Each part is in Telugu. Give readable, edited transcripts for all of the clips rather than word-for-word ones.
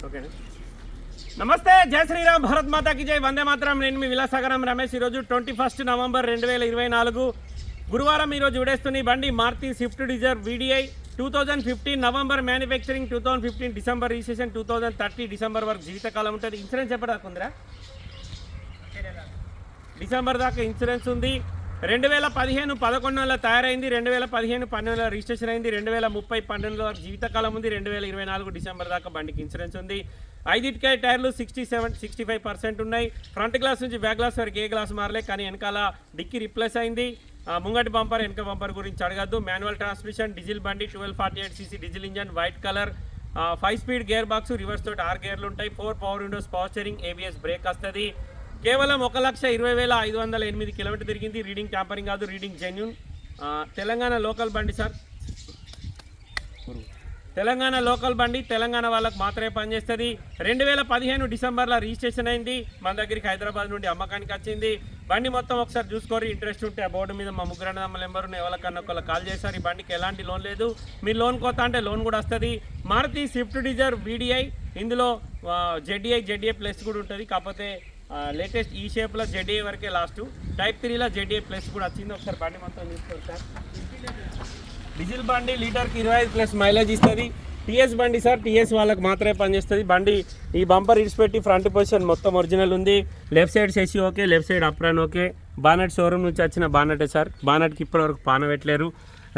ఓకే. నమస్తే, జై శ్రీరామ్, భారత్ మాతాకి జై, వందే మాత్రం. నేను మీ విలాసాగరం రమేష్. ఈరోజు 21 నవంబర్ 2024 గురువారం. ఈరోజు విడేస్తున్న బండి Maruti Swift Dzire VDI 2015 November manufacturing, 2015 December registration, 2030 December వరకు జీవితకాలం ఉంటుంది. ఇన్సూరెన్స్ ఎప్పటిదాకా ఉందిరా? డిసెంబర్ దాకా ఇన్సూరెన్స్ ఉంది. 2015 11 తయారైంది, 2015 12 రిజిస్ట్రేషన్ అయింది, 2030 12 వరకు జీవితకాలం ఉంది, 2024 డిసెంబర్ దాకా బండికి ఇన్సూరెన్స్ ఉంది. 5 టైర్లు 65% ఉన్నాయి. ఫ్రంట్ గ్లాస్ నుంచి బ్యాక్ గ్లాస్ వరకు ఏ గ్లాస్ మారలే, కానీ వెనకాల డిక్కీ రిప్లేస్ అయింది. ముంగటి బంపర్ వెనక బంపర్ గురించి అడగద్దు. మాన్యువల్ ట్రాన్స్మిషన్, డీజిల్ బండి, 1248cc diesel engine, white colour, 5 speed gear box, reverse తోటి 6 గేర్లు ఉంటాయి, 4 power Windows, power steering, ABS break వస్తుంది. కేవలం 1,20,508 కిలోమీటర్ తిరిగింది. రీడింగ్ ట్యాంపరింగ్ కాదు, రీడింగ్ జెన్యూన్. తెలంగాణ లోకల్ బండి సార్, తెలంగాణ లోకల్ బండి, తెలంగాణ వాళ్ళకు మాత్రమే పనిచేస్తుంది. 2015 డిసెంబర్లో రిజిస్ట్రేషన్ అయింది. మన దగ్గరికి హైదరాబాద్ నుండి అమ్మకానికి వచ్చింది. బండి మొత్తం ఒకసారి చూసుకోరు. ఇంట్రెస్ట్ ఉంటే ఆ బోర్డు మీద మా ముగ్గురు అన్నదమ్ముల నెంబర్ ఎవరికన్నా ఒకళ్ళు కాల్ చేస్తారు. ఈ బండికి ఎలాంటి లోన్ లేదు. మీరు లోన్ కోతా అంటే లోన్ కూడా వస్తుంది. మారుతి స్విఫ్ట్ డిజైర్ VDI, ఇందులో ZDI ప్లస్ కూడా ఉంటుంది. కాకపోతే లేటెస్ట్ ఈ షేప్లో ZDI వరకే లాస్ట్. టైప్ 3లో ZDI ప్లస్ కూడా వచ్చింది. ఒకసారి బండి మొత్తం చూసుకోండి సార్. డీజిల్ బండి, లీటర్కి 25+ మైలేజ్ ఇస్తుంది. TS బండి సార్, TS వాళ్ళకి మాత్రమే పనిచేస్తుంది. బండి ఈ బంపర్ ఇడిచిపెట్టి ఫ్రంట్ పొజిషన్ మొత్తం ఒరిజినల్ ఉంది. Left side chassis okay, left side apron okay. Bonnet showroom నుంచి వచ్చిన బానెటే సార్, బానెట్కి ఇప్పటివరకు పాన పెట్టలేరు.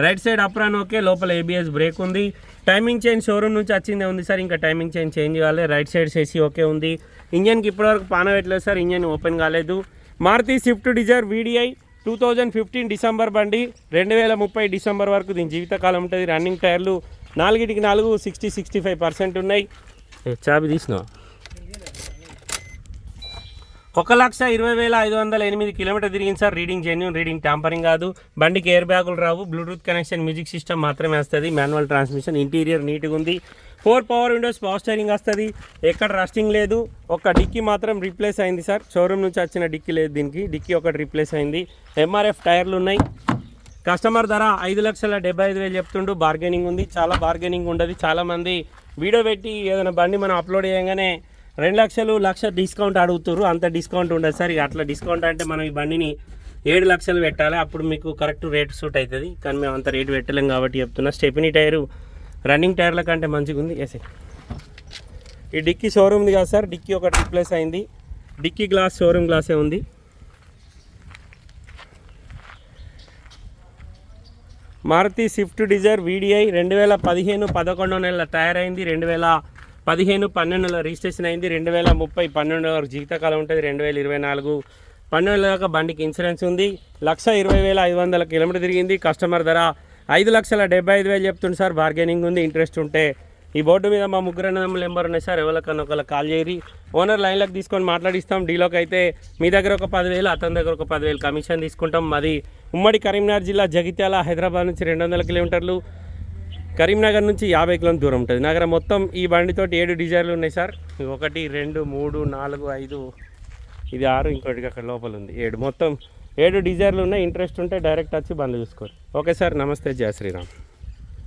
రైట్ సైడ్ అప్రాన్ ఓకే, లోపల ABS బ్రేక్ ఉంది. టైమింగ్ చైన్ షోరూమ్ నుంచి వచ్చిందే ఉంది సార్, ఇంకా టైమింగ్ చైన్ చేంజ్ కావాలి. రైట్ సైడ్ సెసి ఓకే ఉంది. ఇంజన్కి ఇప్పటివరకు పాన పెట్టలేదు సార్, ఇంజన్ ఓపెన్ కాలేదు. Maruti Swift Dzire VDI 2015 December బండి, 2030 డిసెంబర్ వరకు దీని జీవితకాలం ఉంటుంది. రన్నింగ్ టైర్లు 4కి 4 60-65% ఉన్నాయి. చాబి తీసినా. 1,20,508 కిలోమీటర్ తిరిగింది sir. Reading genuine, reading tampering కాదు. బండికి ఎయిర్ బ్యాగులు రావు. బ్లూటూత్ కనెక్షన్, మ్యూజిక్ సిస్టమ్ మాత్రమే వస్తుంది. మాన్యువల్ ట్రాన్స్మిషన్, ఇంటీరియర్ నీట్గా ఉంది. 4 పవర్ విండోస్, పవర్ స్టీరింగ్ వస్తుంది. ఎక్కడ రస్టింగ్ లేదు. ఒక డిక్కీ మాత్రం రీప్లేస్ అయింది సార్, షోరూమ్ నుంచి వచ్చిన డిక్కీ లేదు దీనికి. డిక్కీ ఒకటి రీప్లేస్ అయింది. MRF టైర్లు ఉన్నాయి. కస్టమర్ ధర 5,75,000 చెప్తుండు. బార్గెనింగ్ ఉంది, చాలా బార్గెనింగ్ ఉండదు. చాలామంది వీడియో పెట్టి ఏదైనా బండి మనం అప్లోడ్ చేయగానే 2 లక్షలు, 1,00,000 డిస్కౌంట్ అడుగుతారు. అంత డిస్కౌంట్ ఉండదు సార్. ఇక అట్లా డిస్కౌంట్ అంటే మనం ఈ బండిని 7 లక్షలు పెట్టాలి, అప్పుడు మీకు కరెక్ట్ రేట్ సూట్ అవుతుంది. కానీ మేము అంత రేటు పెట్టలేం కాబట్టి చెప్తున్నా. స్టెపినీ టైరు రన్నింగ్ టైర్ల కంటే మంచిగా ఉంది. ఎస్, ఈ డిక్కీ షోరూమ్ది కాదు సార్, డిక్కీ ఒకటి రిప్లేస్ అయింది. డిక్కీ గ్లాస్ షోరూమ్ గ్లాసే ఉంది. మారుతి స్విఫ్ట్ డిజైర్ VDI 2015 11 తయారైంది, 2015 12 రిజిస్ట్రేషన్ అయింది, 2030 12 వరకు జీవితకాలం ఉంటుంది, 2024 12 దాకా బండికి ఇన్సూరెన్స్ ఉంది. 1,20,500 కిలోమీటర్ తిరిగింది. కస్టమర్ ధర 5,75,000 చెప్తుంది సార్. బార్గెనింగ్ ఉంది. ఇంట్రెస్ట్ ఉంటే ఈ బోర్డు మీద మా ముగ్గురు అన్నదమ్ముల నెంబర్ ఉన్నాయి సార్, ఎవరికన్నా ఒకళ్ళు కాల్ చేయరి. ఓనర్ లైన్లోకి తీసుకొని మాట్లాడిస్తాం. డీలోకి అయితే మీ దగ్గర ఒక 10,000, అతని దగ్గర ఒక 10,000 కమిషన్ తీసుకుంటాం. మాది ఉమ్మడి కరీంనగర్ జిల్లా, జగిత్యాల. హైదరాబాద్ నుంచి 200 కిలోమీటర్లు, కరీంనగర్ నుంచి 50 కిలోమీటర్ల దూరం ఉంటుంది. నగరం మొత్తం ఈ బండితోటి 7 డిజైర్లు ఉన్నాయి సార్. 1 2 3 4 5, ఇది 6, ఇంకోటికి అక్కడ లోపల ఉంది 7. మొత్తం 7 డిజైర్లు ఉన్నాయి. ఇంట్రెస్ట్ ఉంటే డైరెక్ట్ వచ్చి బండ్లు చూసుకోరు. ఓకే సార్, నమస్తే, జై శ్రీరామ్.